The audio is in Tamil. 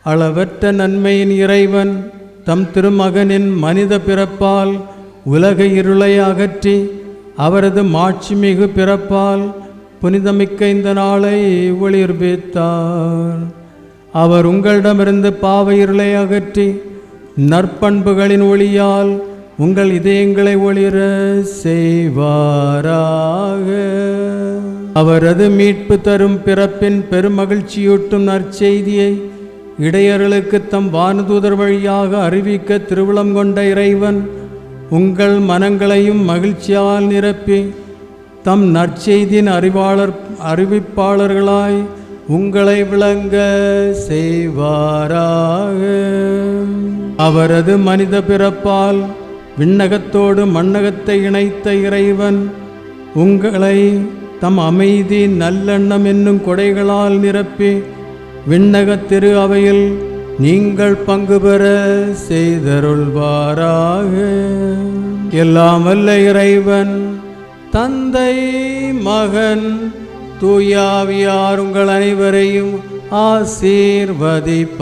அளவற்ற நன்மையின் இறைவன் தம் திருமகனின் மனித பிறப்பால் உலக இருளை அகற்றி அவரது மாட்சிமிகு பிறப்பால் புனிதமிக்க இந்த நாளை ஒளிர்வித்தார். அவர் உங்களிடமிருந்து பாவ இருளை அகற்றி நற்பண்புகளின் ஒளியால் உங்கள் இதயங்களை ஒளிர செய்வாராக. அவரது மீட்பு தரும் பிறப்பின் பெருமகிழ்ச்சியூட்டும் நற்செய்தியை இடையர்களுக்கு தம் வானதூதர் வழியாக அறிவிக்க திருவுளம் கொண்ட இறைவன் உங்கள் மனங்களையும் மகிழ்ச்சியால் நிரப்பி தம் நற்செய்தியின் அறிவிப்பாளர்களாய் உங்களை விளங்க செய்வாராக. அவரது மனித பிறப்பால் விண்ணகத்தோடு மண்ணகத்தை இணைத்த இறைவன் உங்களை தம் அமைதி நல்லெண்ணம் என்னும் கொடைகளால் நிரப்பி விண்ணக திரு அவையில் நீங்கள் பங்கு பெற செய்தருள்வாராக. எல்லாம் வல்ல இறைவன் தந்தை மகன் தூயாவியார் உங்கள் அனைவரையும் ஆசீர்வதிப்பாராக.